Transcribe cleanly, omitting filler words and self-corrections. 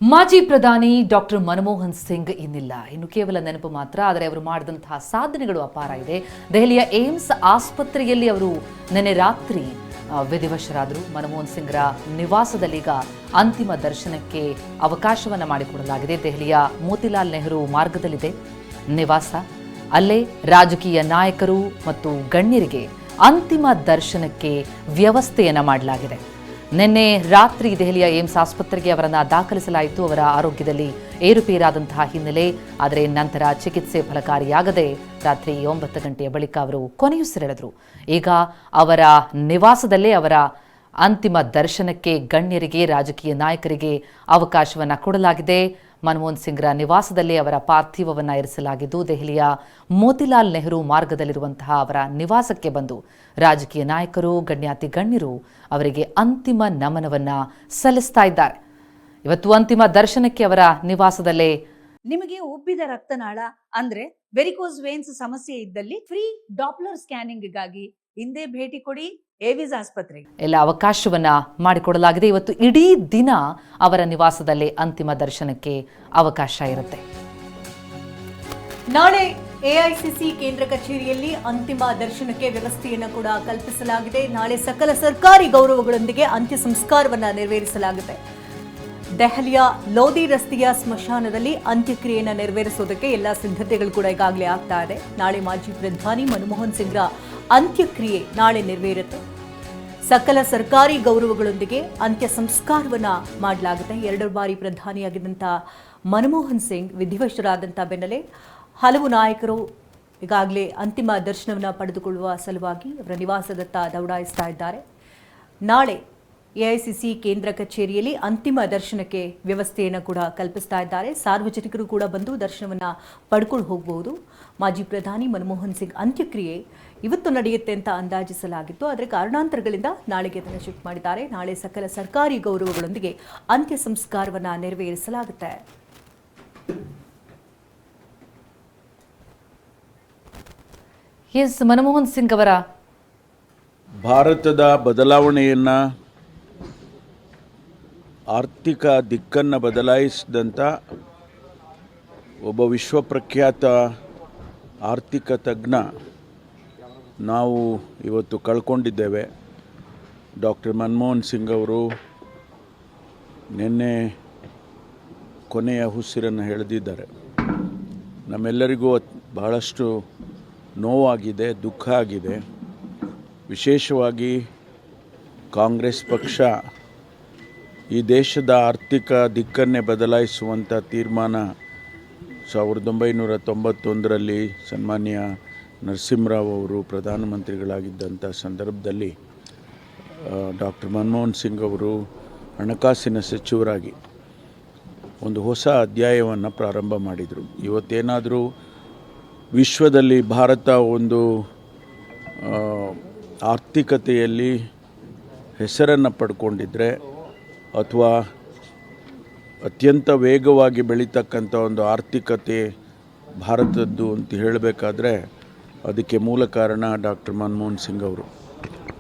ಮಾಜಿ ಪ್ರಧಾನಿ ಡಾಕ್ಟರ್ ಮನಮೋಹನ್ ಸಿಂಗ್ ಇನ್ನಿಲ್ಲ. ಇನ್ನು ಕೇವಲ ನೆನಪು ಮಾತ್ರ. ಆದರೆ ಅವರು ಮಾಡಿದಂತಹ ಸಾಧನೆಗಳು ಅಪಾರ ಇದೆ. ದೆಹಲಿಯ ಏಮ್ಸ್ ಆಸ್ಪತ್ರೆಯಲ್ಲಿ ಅವರು ನಿನ್ನೆ ರಾತ್ರಿ ವಿಧಿವಶರಾದರು. ಮನಮೋಹನ್ ಸಿಂಗ್ರ ನಿವಾಸದಲ್ಲೀಗ ಅಂತಿಮ ದರ್ಶನಕ್ಕೆ ಅವಕಾಶವನ್ನು ಮಾಡಿಕೊಡಲಾಗಿದೆ. ದೆಹಲಿಯ ಮೋತಿಲಾಲ್ ನೆಹರು ಮಾರ್ಗದಲ್ಲಿದೆ ನಿವಾಸ. ಅಲ್ಲೇ ರಾಜಕೀಯ ನಾಯಕರು ಮತ್ತು ಗಣ್ಯರಿಗೆ ಅಂತಿಮ ದರ್ಶನಕ್ಕೆ ವ್ಯವಸ್ಥೆಯನ್ನು ಮಾಡಲಾಗಿದೆ. ನಿನ್ನೆ ರಾತ್ರಿ ದೆಹಲಿಯ ಏಮ್ಸ್ ಆಸ್ಪತ್ರೆಗೆ ಅವರನ್ನು ದಾಖಲಿಸಲಾಯಿತು. ಅವರ ಆರೋಗ್ಯದಲ್ಲಿ ಏರುಪೇರಾದಂತಹ ಹಿನ್ನೆಲೆ, ಆದರೆ ನಂತರ ಚಿಕಿತ್ಸೆ ಫಲಕಾರಿಯಾಗದೆ ರಾತ್ರಿ 9 ಗಂಟೆಯ ಬಳಿಕ ಅವರು ಕೊನೆಯುಸಿರೆಳೆದರು. ಈಗ ಅವರ ನಿವಾಸದಲ್ಲೇ ಅವರ ಅಂತಿಮ ದರ್ಶನಕ್ಕೆ ಗಣ್ಯರಿಗೆ, ರಾಜಕೀಯ ನಾಯಕರಿಗೆ ಅವಕಾಶವನ್ನು ಕೊಡಲಾಗಿದೆ. ಮನಮೋಹನ್ ಸಿಂಗ್ರ ನಿವಾಸದಲ್ಲೇ ಅವರ ಪಾರ್ಥಿವವನ್ನು ಇರಿಸಲಾಗಿದ್ದು, ದೆಹಲಿಯ ಮೋತಿಲಾಲ್ ನೆಹರು ಮಾರ್ಗದಲ್ಲಿರುವಂತಹ ಅವರ ನಿವಾಸಕ್ಕೆ ಬಂದು ರಾಜಕೀಯ ನಾಯಕರು, ಗಣ್ಯಾತಿ ಗಣ್ಯರು ಅವರಿಗೆ ಅಂತಿಮ ನಮನವನ್ನು ಸಲ್ಲಿಸ್ತಾ ಇದ್ದಾರೆ. ಇವತ್ತು ಅಂತಿಮ ದರ್ಶನಕ್ಕೆ ಅವರ ನಿವಾಸದಲ್ಲೇ. ನಿಮಗೆ ಉಬ್ಬಿದ ರಕ್ತನಾಳ ಅಂದ್ರೆ ವೆರಿಕೋಸ್ ವೇನ್ಸ್ ಸಮಸ್ಯೆ ಇದ್ದಲ್ಲಿ ಫ್ರೀ ಡಾಪ್ಲರ್ ಸ್ಕ್ಯಾನಿಂಗ್ಗಾಗಿ ಹಿಂದೆ ಭೇಟಿ ಕೊಡಿ ಏವಿಸ್ ಆಸ್ಪತ್ರೆಗೆ. ಎಲ್ಲ ಅವಕಾಶವನ್ನ ಮಾಡಿಕೊಡಲಾಗಿದೆ. ಇವತ್ತು ಇಡೀ ದಿನ ಅವರ ನಿವಾಸದಲ್ಲೇ ಅಂತಿಮ ದರ್ಶನಕ್ಕೆ ಅವಕಾಶ ಇರುತ್ತೆ. ನಾಳೆ ಎಐಸಿಸಿ ಕೇಂದ್ರ ಕಚೇರಿಯಲ್ಲಿ ಅಂತಿಮ ದರ್ಶನಕ್ಕೆ ವ್ಯವಸ್ಥೆಯನ್ನು ಕೂಡ ಕಲ್ಪಿಸಲಾಗಿದೆ. ನಾಳೆ ಸಕಲ ಸರ್ಕಾರಿ ಗೌರವಗಳೊಂದಿಗೆ ಅಂತ್ಯ ಸಂಸ್ಕಾರವನ್ನ ನೆರವೇರಿಸಲಾಗುತ್ತೆ. ದೆಹಲಿಯ ಲೋಧಿ ರಸ್ತೆಯ ಸ್ಮಶಾನದಲ್ಲಿ ಅಂತ್ಯಕ್ರಿಯೆಯನ್ನು ನೆರವೇರಿಸೋದಕ್ಕೆ ಎಲ್ಲ ಸಿದ್ಧತೆಗಳು ಕೂಡ ಈಗಾಗಲೇ ಆಗ್ತಾ ಇದೆ. ನಾಳೆ ಮಾಜಿ ಪ್ರಧಾನಿ ಮನಮೋಹನ್ ಸಿಂಗ್ರ ಅಂತ್ಯಕ್ರಿಯೆ ನಾಳೆ ನೆರವೇರುತ್ತೆ. ಸಕಲ ಸರ್ಕಾರಿ ಗೌರವಗಳೊಂದಿಗೆ ಅಂತ್ಯ ಸಂಸ್ಕಾರವನ್ನ ಮಾಡಲಾಗುತ್ತೆ. 2 ಬಾರಿ ಪ್ರಧಾನಿಯಾಗಿದ್ದಂಥ ಮನಮೋಹನ್ ಸಿಂಗ್ ವಿಧಿವಶರಾದಂಥ ಬೆನ್ನಲ್ಲೇ ಹಲವು ನಾಯಕರು ಈಗಾಗಲೇ ಅಂತಿಮ ದರ್ಶನವನ್ನು ಪಡೆದುಕೊಳ್ಳುವ ಸಲುವಾಗಿ ಅವರ ನಿವಾಸದತ್ತ ದೌಡಾಯಿಸ್ತಾ ಇದ್ದಾರೆ. ನಾಳೆ ಎಐಸಿಸಿ ಕೇಂದ್ರ ಕಚೇರಿಯಲ್ಲಿ ಅಂತಿಮ ದರ್ಶನಕ್ಕೆ ವ್ಯವಸ್ಥೆಯನ್ನು ಕೂಡ ಕಲ್ಪಿಸ್ತಾ ಇದ್ದಾರೆ. ಸಾರ್ವಜನಿಕರು ಕೂಡ ಬಂದು ದರ್ಶನವನ್ನು ಪಡ್ಕೊಂಡು ಹೋಗಬಹುದು. ಮಾಜಿ ಪ್ರಧಾನಿ ಮನಮೋಹನ್ ಸಿಂಗ್ ಅಂತ್ಯಕ್ರಿಯೆ ಇವತ್ತು ನಡೆಯುತ್ತೆ ಅಂತ ಅಂದಾಜಿಸಲಾಗಿತ್ತು. ಆದರೆ ಕಾರಣಾಂತರಗಳಿಂದ ನಾಳೆಗೆ ಅದನ್ನು ಶಿಫ್ಟ್ ಮಾಡಿದ್ದಾರೆ. ನಾಳೆ ಸಕಲ ಸರ್ಕಾರಿ ಗೌರವಗಳೊಂದಿಗೆ ಅಂತ್ಯ ಸಂಸ್ಕಾರವನ್ನು ನೆರವೇರಿಸಲಾಗುತ್ತೆ. ಮನಮೋಹನ್ ಸಿಂಗ್ ಅವರ ಭಾರತದ ಬದಲಾವಣೆಯನ್ನು, ಆರ್ಥಿಕ ದಿಕ್ಕನ್ನು ಬದಲಾಯಿಸಿದಂಥ ಒಬ್ಬ ವಿಶ್ವಪ್ರಖ್ಯಾತ ಆರ್ಥಿಕ ತಜ್ಞ ನಾವು ಇವತ್ತು ಕಳ್ಕೊಂಡಿದ್ದೇವೆ. ಡಾಕ್ಟರ್ ಮನಮೋಹನ್ ಸಿಂಗ್ ಅವರು ನಿನ್ನೆ ಕೊನೆಯ ಉಸಿರನ್ನು ಎಳೆದಿದ್ದಾರೆ. ನಮ್ಮೆಲ್ಲರಿಗೂ ಬಹಳಷ್ಟು ನೋವಾಗಿದೆ, ದುಃಖ ಆಗಿದೆ. ವಿಶೇಷವಾಗಿ ಕಾಂಗ್ರೆಸ್ ಪಕ್ಷ ಈ ದೇಶದ ಆರ್ಥಿಕ ದಿಕ್ಕನ್ನೇ ಬದಲಾಯಿಸುವಂಥ ತೀರ್ಮಾನ 1991ರಲ್ಲಿ ಸನ್ಮಾನ್ಯ ನರಸಿಂಹರಾವ್ ಅವರು ಪ್ರಧಾನಮಂತ್ರಿಗಳಾಗಿದ್ದಂಥ ಸಂದರ್ಭದಲ್ಲಿ ಡಾಕ್ಟರ್ ಮನಮೋಹನ್ ಸಿಂಗ್ ಅವರು ಹಣಕಾಸಿನ ಸಚಿವರಾಗಿ ಒಂದು ಹೊಸ ಅಧ್ಯಾಯವನ್ನು ಪ್ರಾರಂಭ ಮಾಡಿದರು. ಇವತ್ತೇನಾದರೂ ವಿಶ್ವದಲ್ಲಿ ಭಾರತ ಒಂದು ಆರ್ಥಿಕತೆಯಲ್ಲಿ ಹೆಸರನ್ನು ಪಡ್ಕೊಂಡಿದ್ದರೆ, ಅಥವಾ ಅತ್ಯಂತ ವೇಗವಾಗಿ ಬೆಳೀತಕ್ಕಂಥ ಒಂದು ಆರ್ಥಿಕತೆ ಭಾರತದ್ದು ಅಂತ ಹೇಳಬೇಕಾದ್ರೆ ಅದಕ್ಕೆ ಮೂಲ ಕಾರಣ ಡಾಕ್ಟರ್ ಮನಮೋಹನ್ ಸಿಂಗ್ ಅವರು.